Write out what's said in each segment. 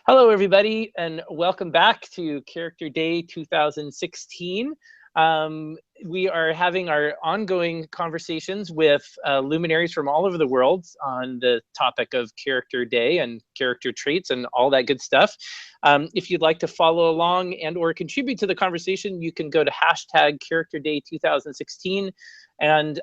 Hello, everybody, and welcome back to Character Day 2016. We are having our ongoing conversations with luminaries from all over the world on the topic of Character Day and character traits and all that good stuff. If you'd like to follow along and or contribute to the conversation, you can go to hashtag Character Day 2016. And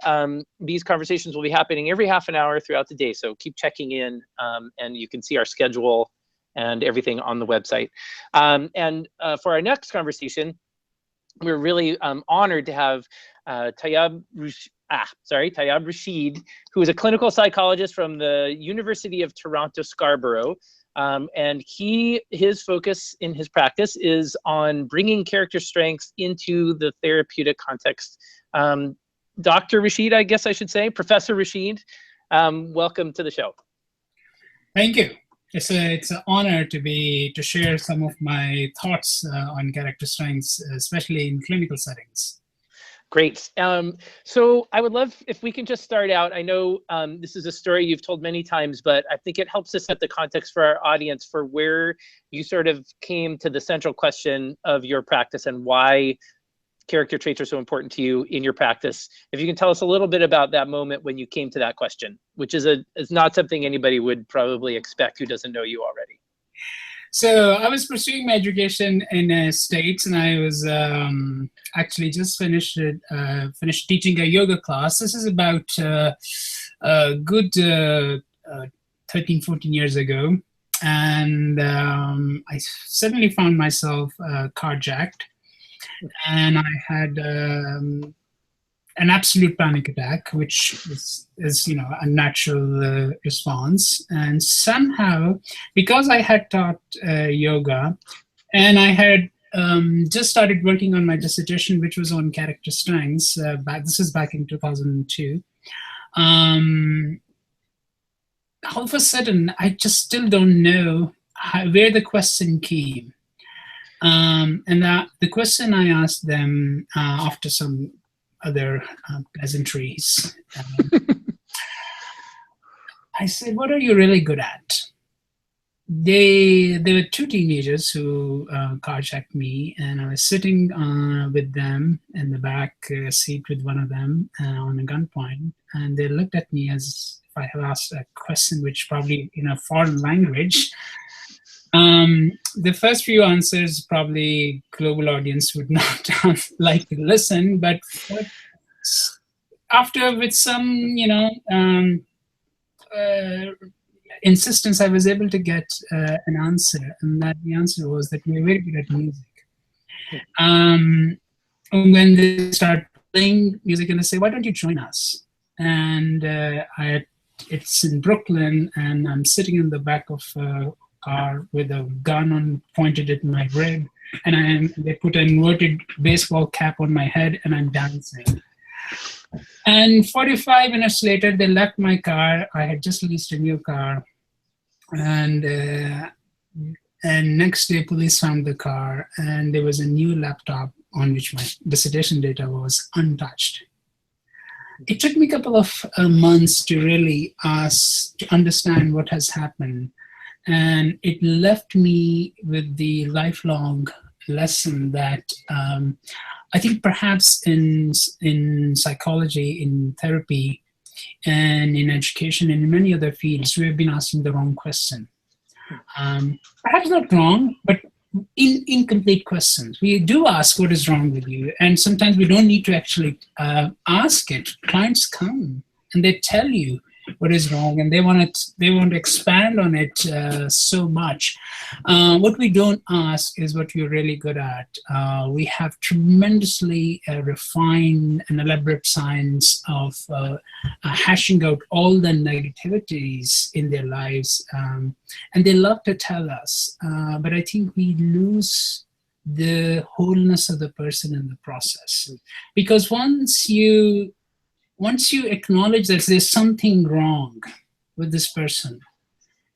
these conversations will be happening every half an hour throughout the day. So keep checking in and you can see our schedule and everything on the website. For our next conversation, we're really honored to have Tayyab Rashid, who is a clinical psychologist from the University of Toronto Scarborough. And his focus in his practice is on bringing character strengths into the therapeutic context. Dr. Rashid, I guess I should say, Professor Rashid, welcome to the show. Thank you. It's an honor to share some of my thoughts on character strengths, especially in clinical settings. Great. So I would love if we can just start out. I know this is a story you've told many times, but I think it helps to set the context for our audience for where you sort of came to the central question of your practice and why character traits are so important to you in your practice. If you can tell us a little bit about that moment when you came to that question, which is not something anybody would probably expect who doesn't know you already. So I was pursuing my education in States, and I was actually just finished teaching a yoga class. This is about a good 13, 14 years ago. And I suddenly found myself carjacked. And I had an absolute panic attack, which is a natural response. And somehow, because I had taught yoga, and I had just started working on my dissertation, which was on character strengths. This is back in 2002. All of a sudden, I just still don't know where the question came. The question I asked them after some other pleasantries, I said, "What are you really good at?" There were two teenagers who carjacked me, and I was sitting with them in the back seat with one of them on a gunpoint, and they looked at me as if I had asked a question which probably in a foreign language. The first few answers probably global audience would not like to listen, but after with some insistence, I was able to get an answer, and that the answer was that we're very good at music. When they start playing music and they say, "Why don't you join us?" And it's in Brooklyn, and I'm sitting in the back of car with a gun pointed at my rib, and they put an inverted baseball cap on my head, and I'm dancing. And 45 minutes later, they left my car. I had just leased a new car, and next day, police found the car, and there was a new laptop on which my dissertation data was untouched. It took me a couple of months to really understand what has happened. And it left me with the lifelong lesson that I think perhaps in psychology, in therapy, and in education, and in many other fields, we have been asking the wrong question. Perhaps not wrong, but incomplete questions. We do ask what is wrong with you, and sometimes we don't need to actually ask it. Clients come and they tell you what is wrong, and they want to expand on it so much. What we don't ask is what you're really good at. We have tremendously refined and elaborate science of hashing out all the negativities in their lives, and they love to tell us, but I think we lose the wholeness of the person in the process. Because once you acknowledge that there's something wrong with this person,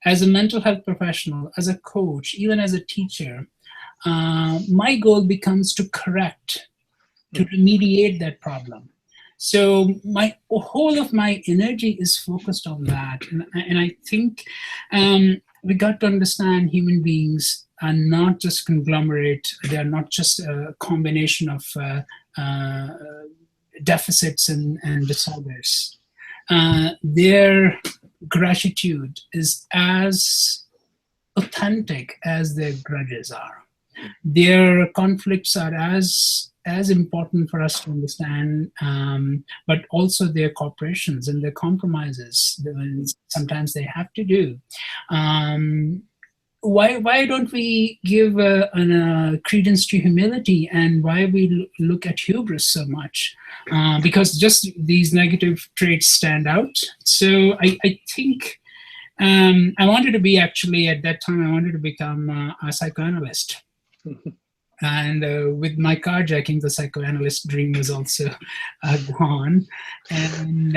as a mental health professional, as a coach, even as a teacher, my goal becomes to correct, to remediate that problem. So my whole of my energy is focused on that. And I think we got to understand human beings are not just conglomerate. They are not just a combination of deficits and disorders. Their gratitude is as authentic as their grudges are. Their conflicts are as important for us to understand, but also their cooperations and their compromises that sometimes they have to do. Why don't we give credence to humility, and why we look at hubris so much? Because just these negative traits stand out. So I think I wanted to be, actually at that time, I wanted to become a psychoanalyst. And with my carjacking, the psychoanalyst dream was also gone. And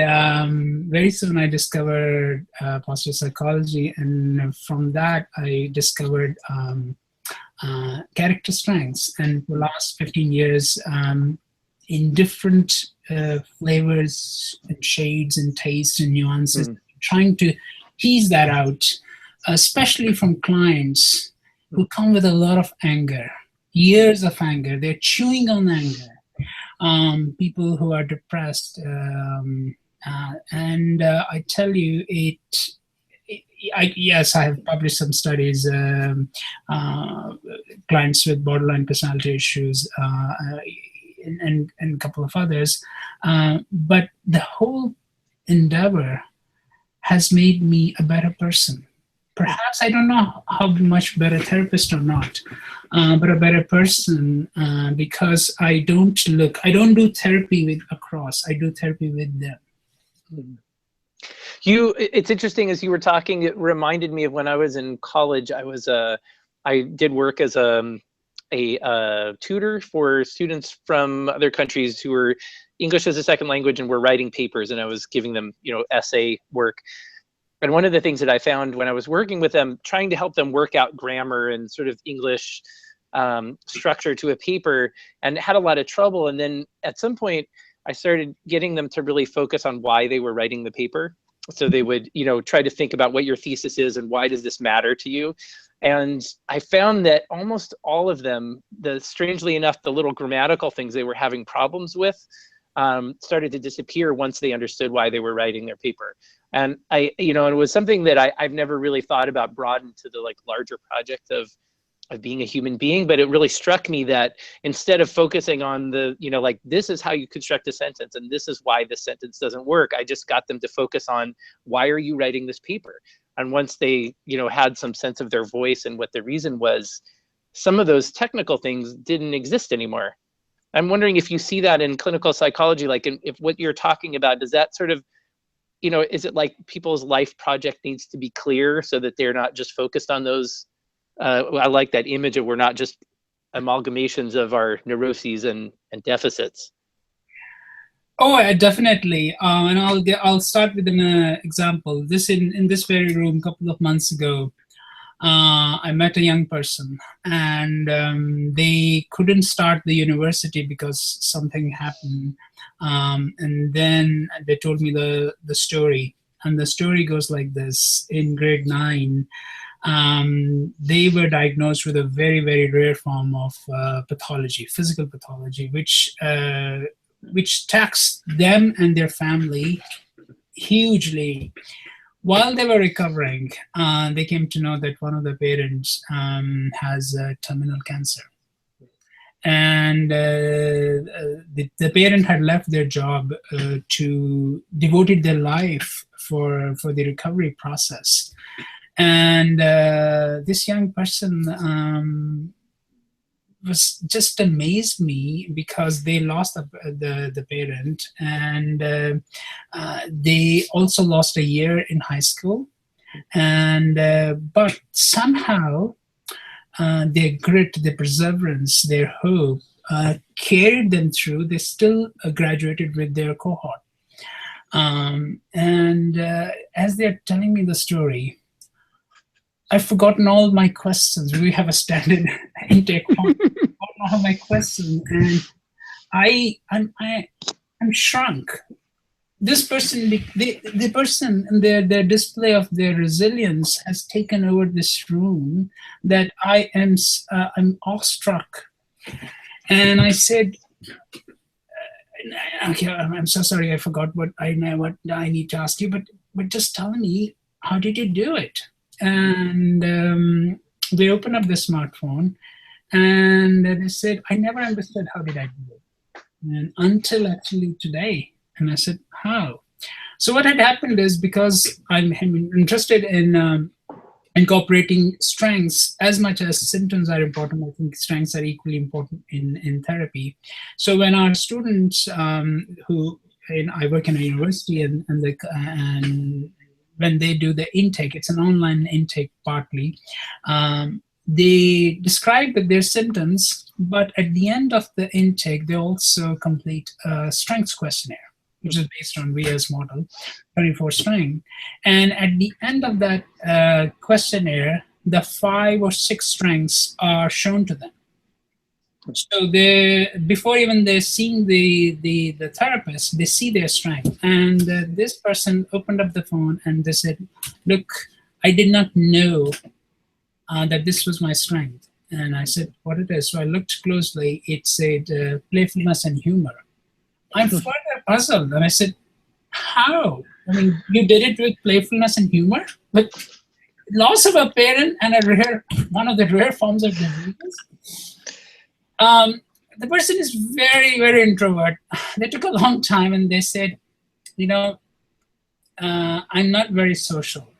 very soon I discovered positive psychology. And from that, I discovered character strengths. And for the last 15 years, in different flavors and shades and tastes and nuances, trying to tease that out, especially from clients who come with a lot of anger. Years of anger. They're chewing on anger. People who are depressed. And I tell you, yes, I have published some studies, clients with borderline personality issues, and a couple of others. But the whole endeavor has made me a better person. Perhaps, I don't know how much better therapist or not, but a better person, because I don't do therapy with across, I do therapy with them. It's interesting, as you were talking, it reminded me of when I was in college. I did work as a tutor for students from other countries who were English as a second language and were writing papers, and I was giving them, essay work. And one of the things that I found when I was working with them, trying to help them work out grammar and sort of English structure to a paper, and had a lot of trouble. And then at some point, I started getting them to really focus on why they were writing the paper. So they would, try to think about what your thesis is and why does this matter to you. And I found that almost all of them, strangely enough, the little grammatical things they were having problems with started to disappear once they understood why they were writing their paper. And it was something that I've never really thought about broadened to the larger project of being a human being, but it really struck me that instead of focusing on this is how you construct a sentence and this is why this sentence doesn't work, I just got them to focus on, why are you writing this paper? And once they, had some sense of their voice and what the reason was, some of those technical things didn't exist anymore. I'm wondering if you see that in clinical psychology, if what you're talking about, does that sort of, is it like people's life project needs to be clear so that they're not just focused on those? I like that image of we're not just amalgamations of our neuroses and deficits. Oh, definitely. And I'll start with an example. In this very room, a couple of months ago, I met a young person, and they couldn't start the university because something happened. And then they told me the story. And the story goes like this. In grade 9, they were diagnosed with a very, very rare form of pathology, physical pathology, which taxed them and their family hugely. While they were recovering, they came to know that one of the parents has terminal cancer. And the parent had left their job to devoted their life for the recovery process. And this young person was just amazed me because they lost the parent, and they also lost a year in high school. And but somehow their grit, their perseverance, their hope carried them through. They still graduated with their cohort. And as they're telling me the story, I've forgotten all my questions. We have a standard intake form. I don't know my questions, and I'm shrunk. this person, the person, their display of their resilience has taken over this room, that I'm awestruck. And I said, okay, I'm so sorry, I forgot what I need to ask you, but just tell me, how did you do it? And they opened up the smartphone, and they said, I never understood how did I do it, and until actually today. And I said, how? So what had happened is, because I'm interested in incorporating strengths as much as symptoms are important, I think strengths are equally important in therapy. So when our students I work in a university, and when they do the intake, it's an online intake partly, they describe their symptoms, but at the end of the intake, they also complete a strengths questionnaire, which is based on Via's model, 24 strength. And at the end of that questionnaire, the 5 or 6 strengths are shown to them. So before even they're seeing the therapist, they see their strength. And this person opened up the phone and they said, look, I did not know that this was my strength. And I said, what it is? So I looked closely. It said playfulness and humor. I'm further puzzled, and I said, how? I mean, you did it with playfulness and humor? But loss of a parent and one of the rare forms of disease. The person is very, very introvert. They took a long time, and they said, I'm not very social.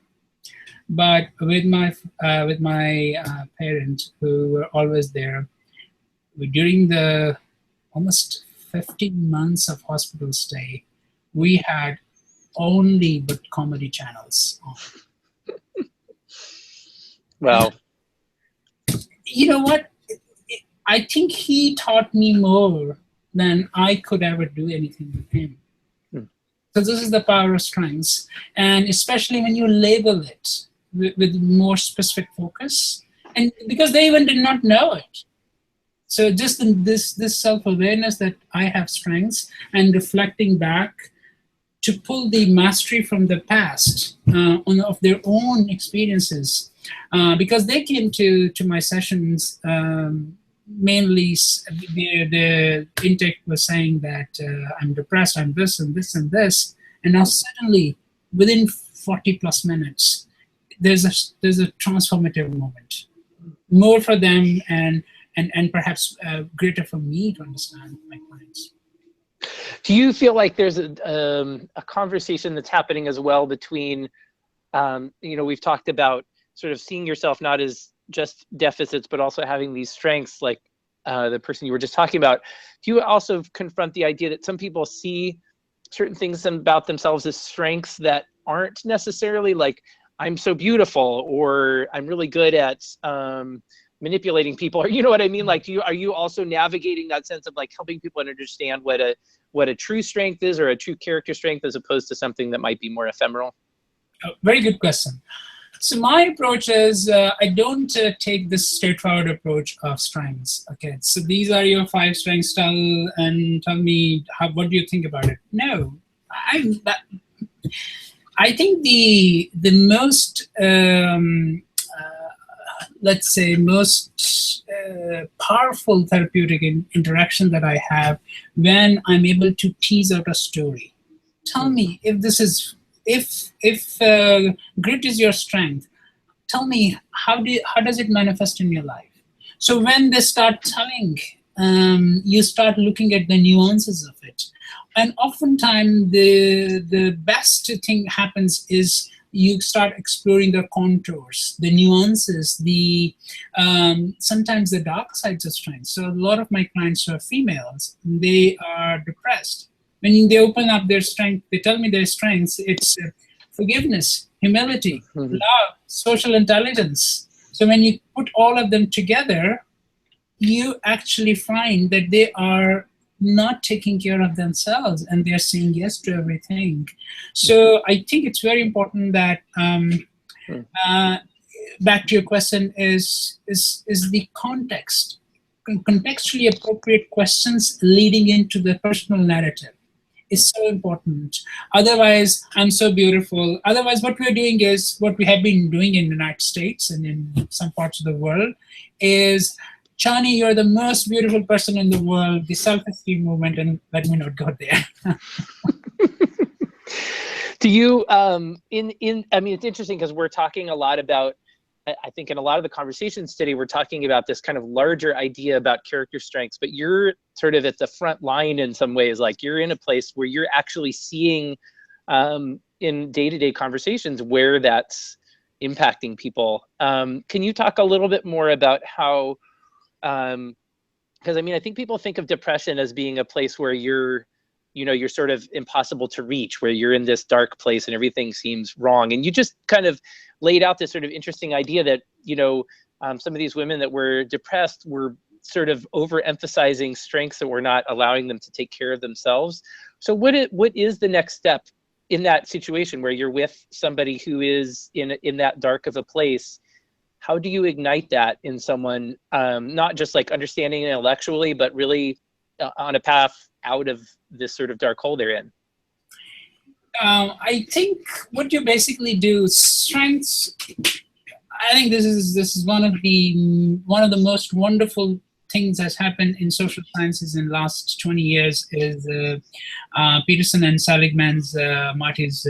But with my parents, who were always there, during the almost 15 months of hospital stay, we had only but comedy channels on. Wow. You know what? I think he taught me more than I could ever do anything with him. So this is the power of strengths, and especially when you label it with more specific focus, and because they even did not know it. So just this self-awareness that I have strengths, and reflecting back to pull the mastery from the past of their own experiences, because they came to my sessions mainly the intake was saying that I'm depressed, I'm this and this and this, and now suddenly within 40 plus minutes there's a transformative moment, more for them and perhaps greater for me to understand my clients. Do you feel like there's a conversation that's happening as well between, we've talked about sort of seeing yourself not as just deficits, but also having these strengths, like the person you were just talking about. Do you also confront the idea that some people see certain things about themselves as strengths that aren't necessarily, like, I'm so beautiful, or I'm really good at manipulating people, or you know what I mean? Like, are you also navigating that sense of like helping people understand what a true strength is, or a true character strength, as opposed to something that might be more ephemeral? Oh, very good question. So my approach is I don't take this straightforward approach of strengths. Okay, so these are your 5 strengths. Tell me what do you think about it? No, I think the most let's say most powerful therapeutic interaction that I have when I'm able to tease out a story. Tell me if this is if grit is your strength. Tell me how does it manifest in your life? So when they start telling, you start looking at the nuances of it. And oftentimes the best thing happens is you start exploring the contours, the nuances, sometimes the dark sides of strength. So a lot of my clients are females, they are depressed. When they open up their strength, they tell me their strengths, it's forgiveness, humility, love, social intelligence. So when you put all of them together, you actually find that they are not taking care of themselves and they're saying yes to everything. So I think it's very important that back to your question is the context, contextually appropriate questions leading into the personal narrative. is so important. Otherwise, I'm so beautiful. Otherwise, what we're doing is what we have been doing in the United States and in some parts of the world is, Chani, you're the most beautiful person in the world, the self-esteem movement, and let me not go there. Do you, I mean, it's interesting because we're talking a lot about, I think in a lot of the conversations today, we're talking about this kind of larger idea about character strengths, but you're sort of at the front line in some ways. Like, you're in a place where you're actually seeing in day-to-day conversations where that's impacting people. Can you talk a little bit more about how, because I mean, I think people think of depression as being a place where you're sort of impossible to reach, where you're in this dark place and everything seems wrong. And you just kind of laid out this sort of interesting idea that, some of these women that were depressed were sort of overemphasizing strengths that were not allowing them to take care of themselves. So what is the next step in that situation where you're with somebody who is in that dark of a place? How do you ignite that in someone, not just like understanding intellectually, but really on a path out of this sort of dark hole they're in? I think what you basically do, strengths. I think this is one of the most wonderful things that's happened in social sciences in the last 20 years is Peterson and Seligman's Marty's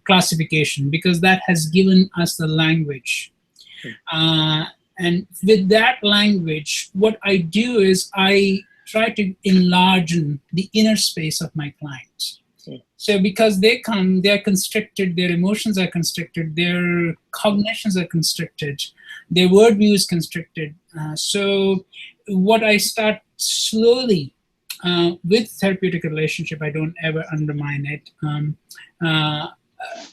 classification, because that has given us the language. And with that language, what I do is I try to enlarge the inner space of my clients. So because they come, they're constricted, their emotions are constricted, their cognitions are constricted, their worldview is constricted. So what I start slowly with therapeutic relationship, I don't ever undermine it.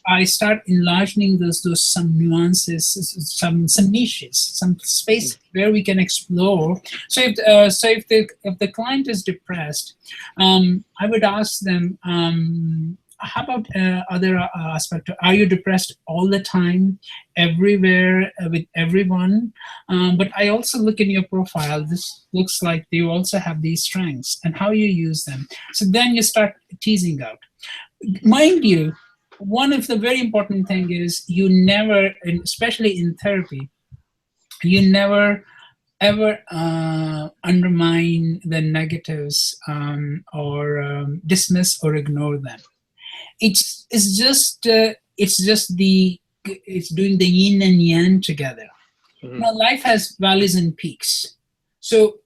I start enlarging those some nuances, some niches, some space where we can explore. So if the client is depressed, I would ask them, how about other aspect? Are you depressed all the time, everywhere, with everyone? But I also look in your profile. This looks like you also have these strengths, and how you use them. So then you start teasing out. Mind you, one of the very important thing is you never, especially in therapy, you never ever undermine the negatives or dismiss or ignore them. It's doing the yin and yang together. Life has valleys and peaks. So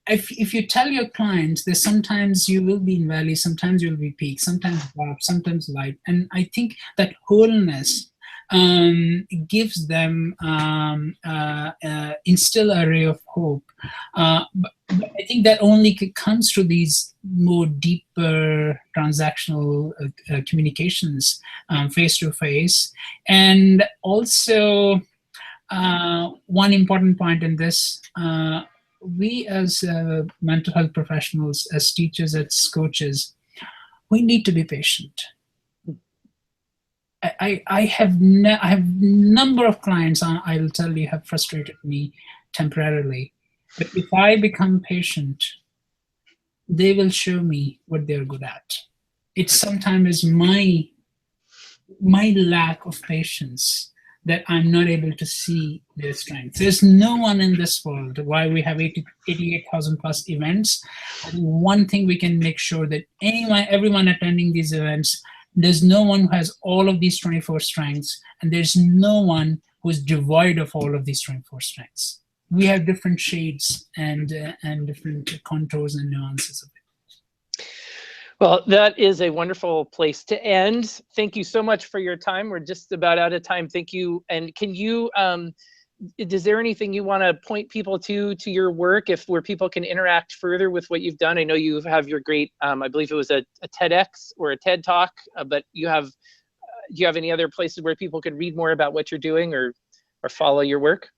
if you tell your clients that sometimes you will be in valleys, sometimes you'll be peaks, sometimes dark, sometimes light, and I think that wholeness gives them instill a ray of hope. But I think that only comes through these more deeper transactional communications, face to face, and also one important point in this. We as mental health professionals, as teachers, as coaches, we need to be patient. I have number of clients, I will tell you, have frustrated me temporarily. But if I become patient, they will show me what they're good at. It sometimes is my lack of patience that I'm not able to see their strengths. There's no one in this world, why we have 88,000 plus events. One thing we can make sure that everyone attending these events, there's no one who has all of these 24 strengths, and there's no one who's devoid of all of these 24 strengths. We have different shades and different contours and nuances of it. Well, that is a wonderful place to end. Thank you so much for your time. We're just about out of time. Thank you. And can you, is there anything you want to point people to your work, where people can interact further with what you've done? I know you have your great, I believe it was a TEDx or a TED Talk, but do you have any other places where people can read more about what you're doing or follow your work?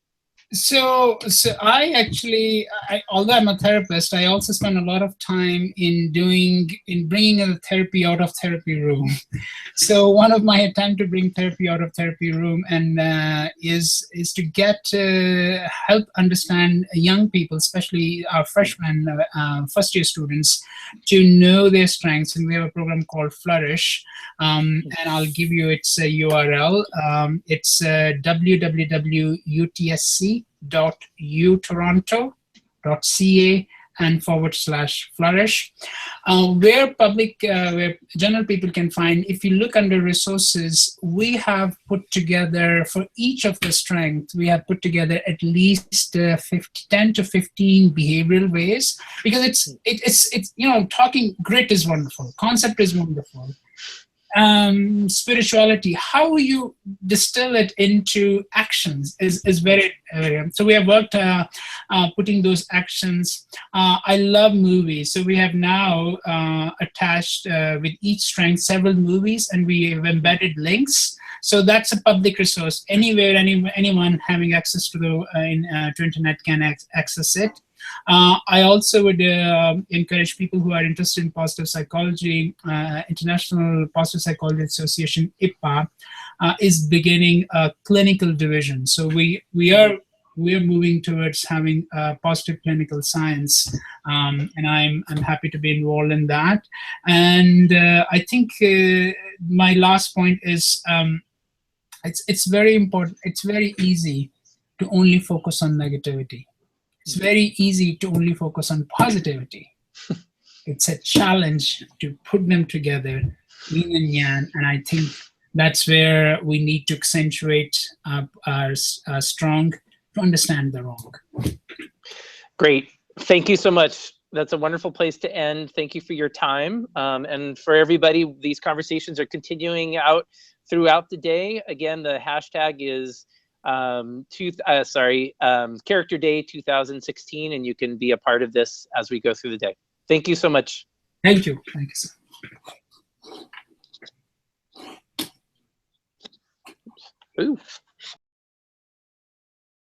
So I actually, although I'm a therapist, I also spend a lot of time in bringing the therapy out of therapy room. So one of my attempt to bring therapy out of therapy room and is to get help understand young people, especially our freshmen, first year students, to know their strengths. And we have a program called Flourish, and I'll give you its URL. It's www.utsc.utoronto.ca and /flourish, where general people can find. If you look under resources, we have put together for each of the strengths, we have put together at least 10 to 15 behavioral ways, because it's talking grit is wonderful, concept is wonderful. Spirituality, how you distill it into actions is very so we have worked putting those actions. I love movies, so we have now attached with each strength several movies, and we have embedded links. So that's a public resource. Anywhere, anyone having access to the to internet can access it. I also would encourage people who are interested in positive psychology. International Positive Psychology Association, IPA, is beginning a clinical division. So we are moving towards having positive clinical science, and I'm happy to be involved in that. And I think my last point is it's very important. It's very easy to only focus on negativity. It's very easy to only focus on positivity. It's a challenge to put them together, yin and yang, and I think that's where we need to accentuate our strong to understand the wrong. Great. Thank you so much. That's a wonderful place to end. Thank you for your time. And for everybody, these conversations are continuing out throughout the day. Again, the hashtag is Character Day 2016, and you can be a part of this as we go through the day. Thank you so much. Thank you. Thank you, sir. Ooh.